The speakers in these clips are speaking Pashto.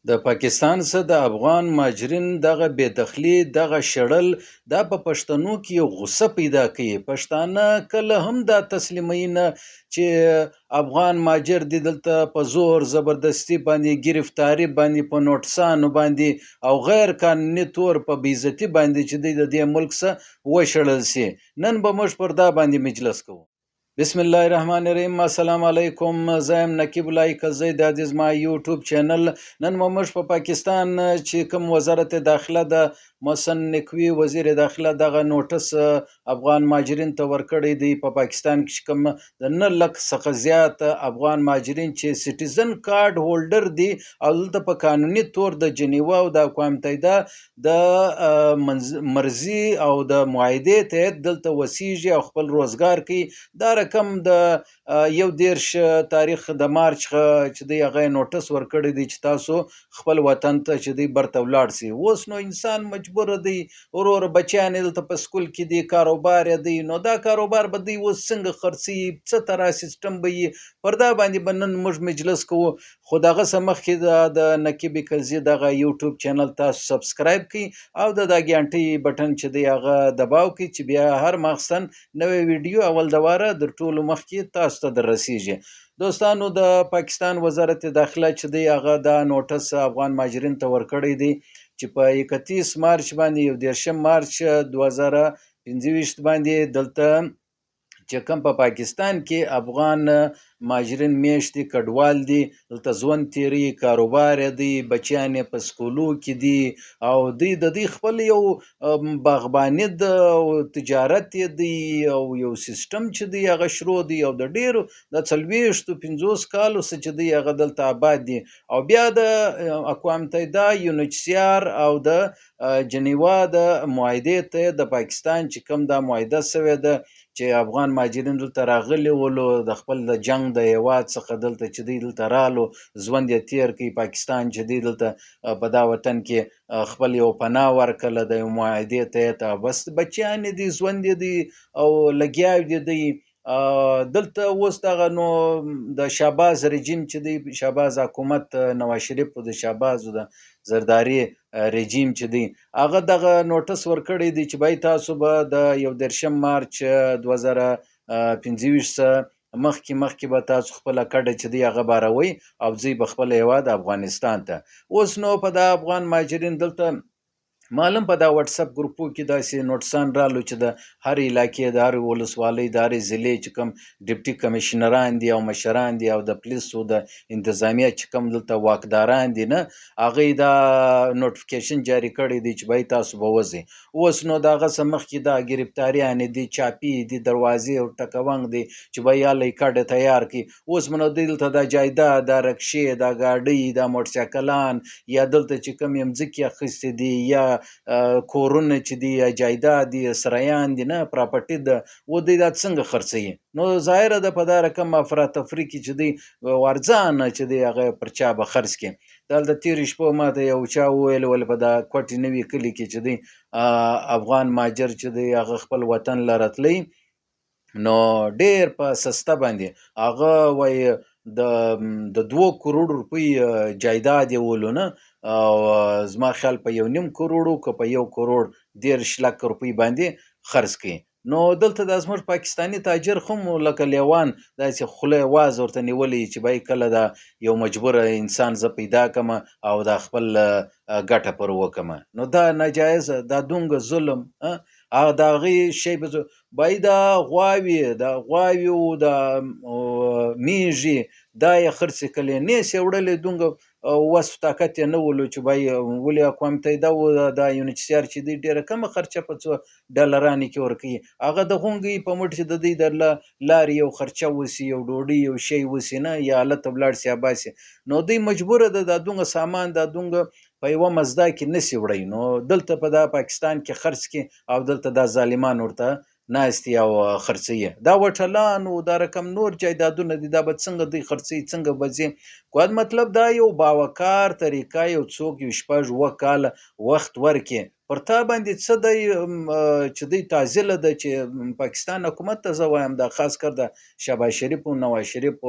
د پاکستان څخه د افغان مهاجرین دغه بېدخلي دغه شړل دا په پښتنو کې یو غوسه پیدا کوي. پښتانه کله هم دا تسلیموي نه چې افغان مهاجر دي دلته په زور زبردستي باندې ګرفتاري باندې په نوټسانو باندې او غیر قانوني طور په بېعزتي باندې چې دی د دې ملک څخه وشړل سي. نن به موږ پر دا باندې مجلس کوو. بسم الله الرحمن الرحیم. السلام علیکم. زه یم نقیب الله کلزی، دا د زما یوټیوب چینل. نن مو موږ په پاکستان چې کوم وزارت داخله د محسن نقوي وزیر داخله دغه نوټس افغان مهاجرین ته ورکړی دی. په پاکستان کې چې کوم د 9 لک څخه زیات افغان مهاجرین چې سټیزن کارډ هولډر دي او دلته په قانوني طور د جنیوا او د اقوام متحده د مرزي او د معاهدې تحت دلته وسیږي او خپل روزګار کوي. دا رقم د 21 تاریخ د مارچ چې دی هغه نوټس ورکړی دی چې تاسو خپل وطن ته چې دی برته ولاړ سي. اوس نو انسان مجبور دی، ورور بچیان دلته په سکول کې دی، کاروبار دی، نو دا کاروبار به دی اوس څنګه خرڅي، څه طرح سیستم به یې پر دا باندې به نن موږ مجلس کوو. خو دغه څه مخکې د نقیب کلزي دغه یوټیوب چینل تاسو سبسکرایب کړئ او د غنټۍ بټن چې دی هغه دباو کړئ چې بیا هر ماخستن نوې ویډیو اول دواره در ټولو مخکې تاسو ته در رسیږي. دوستانو، د پاکستان وزارت داخله چې دی هغه دا نوټس افغان مهاجرین ته ورکړی دی چې په 31 مارچ باندې 11 مارچ 2025 باندې دلته چې کوم په پاکستان کې افغان مهاجرین میشتي کډوال دي، دلته ژوند تیری، کاروبار دی، بچیان په سکولو کې دي او دوی د دې خپل یو باغباني د تجارت دی او یو سیستم چې دی هغه شروع دی او د ډیرو د 40-50 کالو څخه چې دی هغه دلته آباد دي او بیا د اقوام متحده UNHCR او د جنیوا د معاهدې ته د پاکستان چې کوم دا معاهده سوې ده چې افغان مهاجرین دلته راغلي ولو د خپل د جنگ د هیواد څخه دلته چې دی دلته رالو ژوند یې تیر کوي. پاکستان چې دی دلته په دا وطن کې خپل یو پناه ورکړه د یو معاهدې تحت، بس بچیان دي، ژوند دی او لګیا دی. دلته اوس دغه نو د شهباز رژیم چې دی، شهباز حکومت، نواز شریف د شهباز د زرداری رژیم چې دی هغه دغه نوټس ورکړی دی چې بای تاسو به د 11 مارچ 2025 مخکې به تاسو خپل کډه چې دی هغه باروي او ځي به خپل هیواد افغانستان ته. اوس نو په دا افغان مهاجرین دلته معلوم په دا واتس اپ ګروپو کې داسې نوټسان رالو چې د هر علاقې د هر ولسوالۍ د هر ضلع چې کوم ډیپټي کمشنران دي او مشران دي او د پولیسو د انتظامیه چې کوم دلته واکداران دي نه، هغه دا نوټیفیکیشن جاری کړی دی چې بای تاسو به وځئ. اوس نو دغه څه مخکې دا ګرفتاریان دي، چاپی دي، دروازې او ټکوانګ دي چې بای یالی کډه تیار کړي. اوس منو دلته د جایداد، د رکشې، د ګاډۍ، د موټرسایکلان یا دلته چې کوم مځکې اخیستې دي یا کورونه چې دی یا جایداد دي، سرایان دي، نه پراپرټي ده، و دوی دا څنګه خرڅوي؟ نو ظاهره ده په دا رقم افراتفری کې چې دی ورځانه چې دی هغه پر چا به خرڅ کړي. دلته تېرې شپه ماته یو چا وویل ولې په دا کوټې نوي کلي کې چې دی افغان مهاجر چې دی هغه خپل وطن له راتلی نو ډیر په سسته باندې هغه وایي د 2 کروڑ روپۍ جایداد یې ولو نه، او زما خیال په 1.5 کروڑو که په 1 کروڑ 10 لک روپۍ باندې خرڅ کړي. نو دلته د زموږ پاکستانی تاجر خو لکه لیوان داسې خوله واز ورته نیولی چې بای کله دا یو مجبور انسان زه پیدا کم او دا خپل ګټه پر وکم. نو دا ناجایز، دا دونګه ظلم دا غي شی به بای دا غواوی او دا میږي دا یې خرڅې کړي نه سي وړلې دونګه وس طاقت یې نه ولو چې بای ولې اقوام متحده او دا UNHCR چې دی ډیره کمه خرچه په $2 کې ورکوي. هغه د غونګي په مټ چې د دې در لارې یو خرچه وسی، یو ډوډۍ، یو شی وسی نه، یا هلته ولاړ سي اباسي. نو دوی مجبوره ده دا دونګه سامان دا دونګه په یوه مزدا کې نسی وړی. نو دلته په دا پاکستان کې خرڅ کې او دلته دا ظالمان ورته ناستي او خرڅوي. دا وټلان او دا رقم نور جایدادونه دي، دا به څنګه دوی خرڅوي، څنګه به ځي؟ مطلب دا یو باوقار طریقه، یو څوک یو 6-7 کاله وخت ورکړي پر تا باندې څه دی چې دوی تعزیله ده چې پاکستان حکومت ته زه وایم دا خاص کر د شهباز شریف او نواز شریف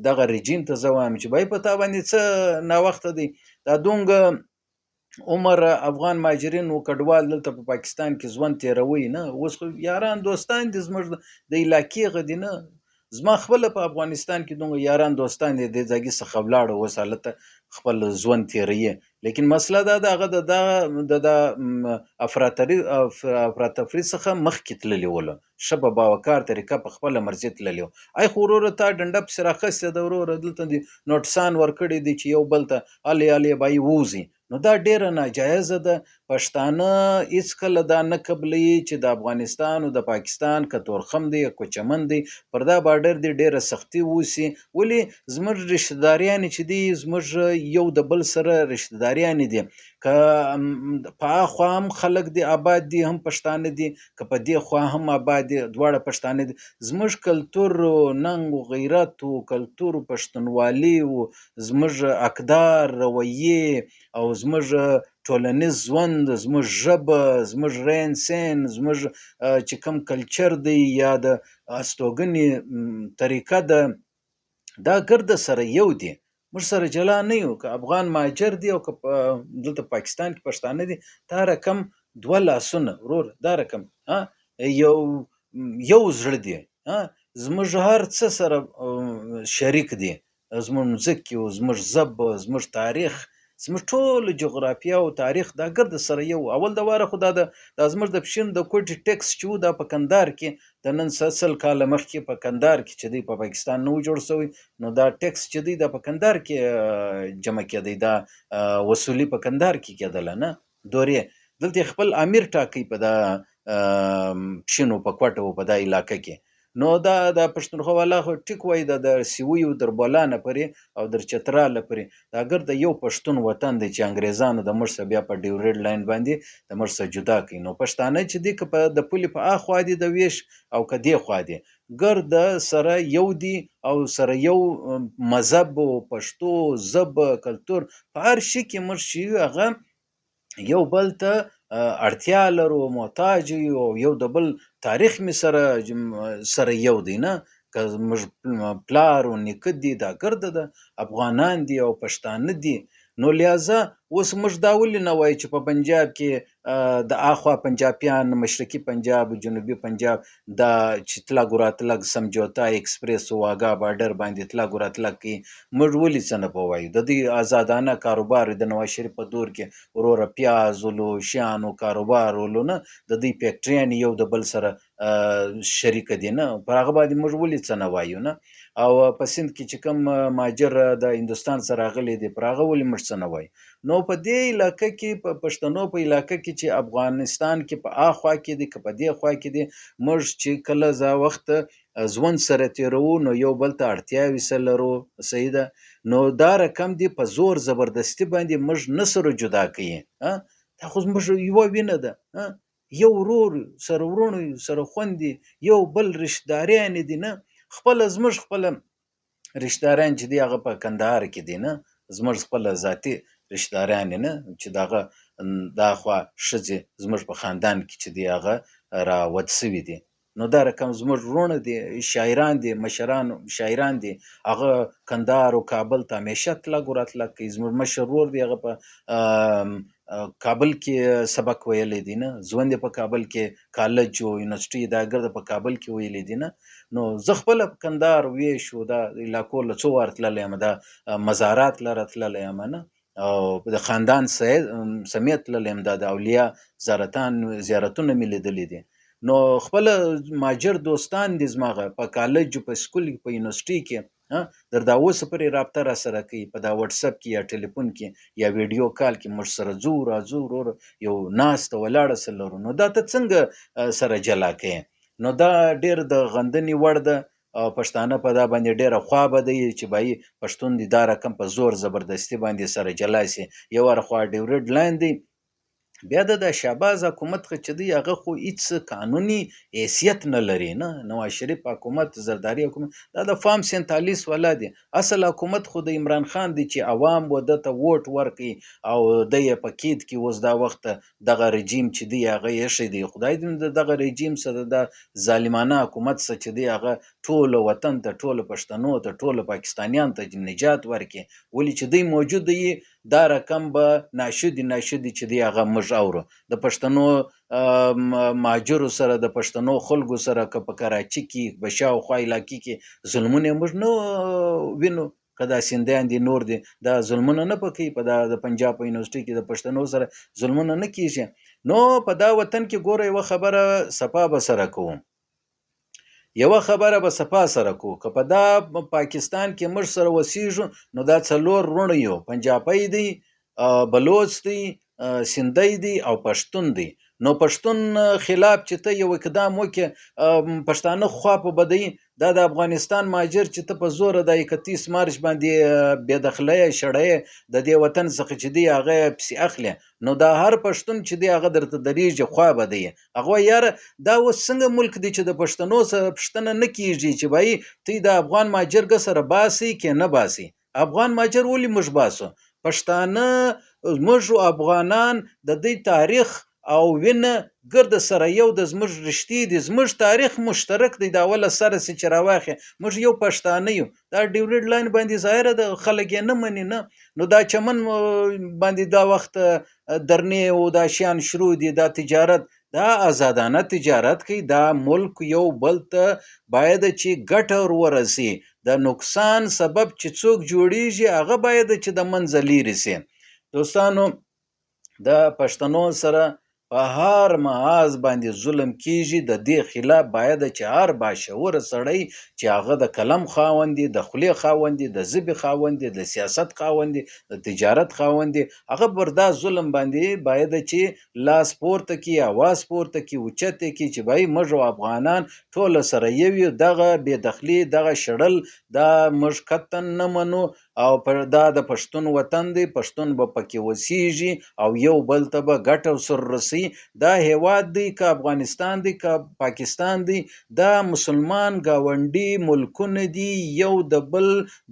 دغه رژیم ته زه وایم چې بای په تا باندې څه ناوخته دی دا دومره عمر افغان مهاجرین او کډوال دلته په پاکستان کې ژوند تیروي نه اوس خو یاران دوستان دي زموږ د علاقې غدي نه زما خپل په افغانستان کې دومره یاران دوستان دي د ځاګي څخه ولاړ اوس حالت خپل ژوند تیري لیکن مسله دا دغه د افراطري افراطفري څخه مخکې تللی ول شبه باوکار طریقه په خپل مرزي تللی ای خو وروره تا ډنډه پسې راخسته د وروره دلته دي نوټسان ورکړي دي چې یو بل ته الي بای ووزي نو دا ډیره ناجایزه ده پښتانه هیڅ کله دا نه قبلي چې د افغانستان او د پاکستان کتورخم دی کوچمن دی پر دا بارډر دی ډیره سختی وسی ولی زموږ رشتہ داریان چې دی زموږ یو د بل سره رشتہ داریان دي که په خوا هم خلک دی آباد دي هم پښتانه دي که په دې خوا هم آباد دي دواړه پښتانه دي زموږ کلتور ننګ او غیرت او کلتور پښتونوالي او زموږ اقدار رویه او زموږ ټولنیز ژوند زموږ ژبه زموږ رین سین زموږ چې کوم کلچر دی یا د استوګنې طریقه ده دا ګرد سره یو دی موږ سره جلا نه یو که افغان مهاجر دی او که دلته پاکستان کې پښتانه دي دا رقم دوه لاسونه ورور دا رقم یو زړه دی زموږ هر څه سره شریک دي زموږ ځکه زموږ ژبه زموږ تاریخ زموږ ټول جغرافیه او تاریخ دا ګرد سره یو اول د واره خو دا زموږ د پښین د کوټي ټیکس چې دا په کندهار کې د نن سل کال مخکې په کندهار کې چې دی په پاکستان نو جوړ شوی نو دا ټیکس چې دی د په کندهار کې جمع کېدی دا وصولی په کندهار کې کېدل نه دورې دلته خپل امیر ټاکی په دا پښینو په کوټو په دا علاقې کې نو دا د پښتونخوا والا خو ټیک وای د سیویو در بولانه پرې او در چتراله پرې دا ګر د یو پښتون وطن دی چې انګریزانو د مرسه بیا په ډیورډ لاین باندې د مرسه جدا کړي نو پښتانه چې دی که د پولي په اخوا دي د ویش او که دی خوا دي ګر د سره یو دی او سره یو مذهب او پښتو ژبه کلتور په هر شي کې مرشي هغه یو بل ته اړتیا لرو محتاج یو یو د بل تاریخ می سره یو دی نه که موږ پلار او نیکه دي دا ګرده ده افغانان دي او پښتانه دي نو لہذا اوس موږ دا ولې نه وایو چې په پنجاب کې د اخوا پنجابیان مشرقي پنجاب جنوبي پنجاب دا چې تلا ګوراتلګ سمجوتا ایکسپریس واګا بارډر باندې تلا ګوراتلګ کې موږ ولې څه نه پوایو د دې آزادانه کاروبار د نواز شریف په دور کې وروره پیاز ولو شیانو کاروبار ولو نه د دې فیکټریان یو د بل سره شریک دي نه پر هغه باندې موږ ولې څه نه وایو نه او په سند کې چې کوم ماجر د هندستان سره غلي دي پر هغه ولې موږ څه نه وایو نو په دې علاقې کې په پښتنو په علاقې کې چې افغانستان کې په اخوا کې دي که په دې خوا کې دي موږ چې کله ځا وخت ژوند سره تیرو نو یو بل ته اړتیاوې سره لرو صحیح ده نو دا رقم دی په زور زبردستی باندې موږ نه سره جدا کوي دا خو موږ یو وینه ده یو ورور سره ورونه سره خوندي یو بل رشتہداریان دي نه خپل زموږ خپل رشتہداران چې دی هغه په کندهار کې دي نه زموږ خپل ذاتی رشتہداران نه چې دغه دا خو شذ زموږ په خاندان کې چې دی هغه را ودسوي دي نو دا رقم زموږ ورونه دي شاعران دي مشران شاعران دي هغه کندهار او کابل ته همیشه تلا ګوراتلا کوي زموږ مشرور دی هغه په کابل کې سبق ویلې دي نه ژوند په کابل کې کالج او یونیورسيټي دا ګرځه په کابل کې ویلې دي نه نو زه خپل کندهار وې شو دا علاقو له څو ورتللې یم دا مزارات لره تللې یم نه او د خاندان سمیت للم د اولیاء زیارتونه مې لیدلې دي نو خپل ماجر دوستان دي زماغه په کالج په سکول په یونیورسيټي کې در دا اوس پرې رابطه را سره کوي په دا واتس اپ کې یا ټلیفون کې یا ویډیو کال کې موږ سره راځو یو ناست ولاړ سره نو دا ته څنګه سره جلا کوي نو دا ډیر د غندنې وړ ده او پښتانه په دا باندې ډیره خوا بده چې بای پښتون دي دا رقم په زور زبردستی باندې سره جلا سي یو ورخوا ډیورډ لاین دی بیا د شهباز حکومت خو چې دی هغه خو هیڅ قانوني حیثیت نه لري نه. نواز شریف حکومت، زرداری حکومت دا د فام 47 والا دی. اصل حکومت خو د عمران خان دی چې عوام و دته ووټ ورکړي او د یې په کید کې اوس دا وخت دغه رژیم چې دی هغه ایښی دی. خدای دې دغه رژیم سره د ظالمانه حکومت سره چې دی هغه ټول وطن ته، ټول پښتنو ته، ټول پاکستانیان ته نجات ورکړي. ولې چې دی موجود دی دا رقم به ناشودي چې دی هغه موږ اورو. د پښتنو مهاجرو سره، د پښتنو خلکو سره که په کراچي کې په شاوخوا علاقې کې ظلمونه موږ نه وینو، که دا سیندیان دي نور دي دا ظلمونه نه پکې په د پنجاب په یونیورسټي کې د پښتنو سره ظلمونه نه کیږي. نو په دا وطن کې ګوره یوه خبره صفا به سره کوم، یوه خبره به صفا سره کو، که په دا پاکستان کې موږ سره وسیږو نو دا څلور وروڼه یو، پنجابی دی، بلوچ دی، سندی دی او پښتون دی. نو پښتون خلاف چې ته یو اقدام وکې پښتانه خوا په بدی، دا د افغانستان مهاجر چې ته په زوره د 31 مارچ باندې بې دخله شړی د دې وطن څخه چې دی هغه پسې اخلي، نو دا هر پښتون چې دی هغه درته دریږي خوا به دی. هغه یاره دا اوس څنګه ملک دی چې د پښتنو سره پښتنه نه کیږي چې بای تی د افغان مهاجر سره باسي کې نه باسي. افغان مهاجر ولې موږ باسو؟ پښتانه موږ افغانان د دې تاریخ او وینه ګرد سره یو د زموږ رښتې دي، زموږ تاریخ مشترک دی. دا اوله سره سي چې راواخې موږ یو پښتانه یو. دا ډیوډ لاین باندې ظاهره د خلک یې نه مني نه. نو دا چمن باندې دا وخت درنې او دا شیان شروع دي، دا تجارت، دا آزادانه تجارت کوي. دا ملک یو بل ته باید چې ګټه ورسي، د نقصان سبب چې څوک جوړیږي هغه باید چې د منځه لیرې سي. دوستانو د پښتنو سره په هر محاذ باندې ظلم کیږي. د دې خلاف باید چې هر باشعوره سړی چې هغه د قلم خاوند دی، د خولې خاوند دی، د ژبې خاوند دی، د سیاست خاوند دی، د تجارت خاوند دی، هغه پر دا ظلم باندې باید چې لاس پورته کړي، اواز پورته کړي، اوچت یې کړي چې بای موږ افغانان ټول سره یو یو. دغه بې دخلي، دغه شړل دا موږ قطعا نه منو. او پر دا د پښتون وطن دی، پښتون به پکې وسیږي او یو بل ته به ګټه سر رسي. دا هیواد دی که افغانستان دی که پاکستان دی، دا مسلمان گاونډي ملکونه دی، یو د بل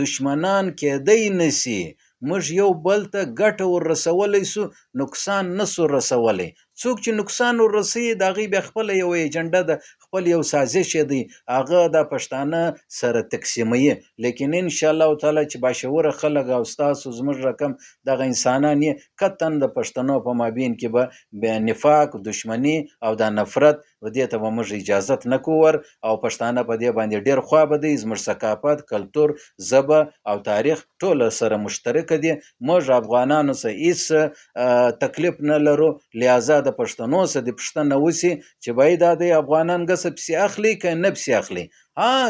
دشمنان کېدی نسی. موږ یو بل ته ګټه ور رسولی سو، نقصان نسو رسولی. څوک چې نقصان ور رسوي د هغې بیا خپله یو ایجنډه ده، خپل یو سازش دی، هغه دا پښتانه سره تقسیموي. لیکن انشاءالله تعالی چې باشعوره خلک او ستاسو زموږ رقم دغه انسانان یې قطعا د پښتنو په مابین کې به نفاق، دشمني او دا نفرت دې ته به موږ اجازت نه کوو. او پښتانه په دې باندې ډېر خوا به دی. زموږ ثقافت، کلتور، ژبه او تاریخ ټول سره مشترک دي. موږ افغانانو سره هیڅ تکلیف نه لرو. لہذا د پښتنو سره د پښتنه وسی چې باید د افغانان ګسه پسې اخلي که نه پسې اخلي.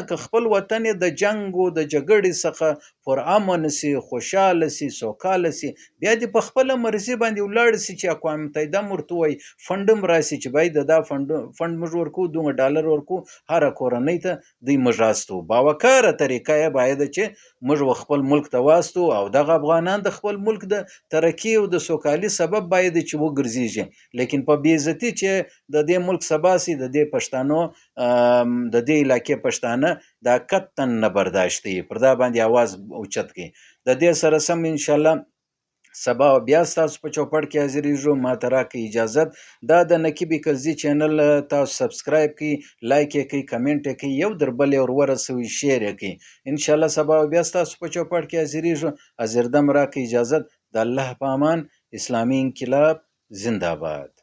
که خپل وطن د جنگ او د جګړې څخه پر امن سي، خوشاله سي، سوکاله سي، بیا دې په خپله مرضي باندې ولاړ سي چې اقوام متحده هم ورته وایي فنډ هم راسي چې باید دا فنډ موږ ورکو، دومره ډالر ورکو هره کورنۍ ته، دوی موږ راستو. باوقاره طریقه یې باید چې موږ خپل ملک ته واستو او دغه افغانان د خپل ملک د ترقي او د سوکالي سبب باید چې وګرځيږي. لیکن په بې عزتي چې د دې ملک سبا سي، د دې پښتنو د دې علاقې پښتانه دا قطعا نه برداشت دی. پر دا باندې आवाज اوچت کړي. د دې سره سم ان شاء الله سبا بیا تاسو په چوپړ کې حاضرېږو. ما ته راکړئ اجازت. دا د نقیب کلزي چینل تاسو سبسکرایب کړئ، لایک یې کړئ، کمنټ یې کړئ، یو در بل یې ورسوئ، شیر یې کړئ. ان شاء الله سبا بیا تاسو په چوپړ کې حاضرېږو. حاضر دم راکړئ اجازت. د الله په امان. اسلامي انقلاب زنده باد.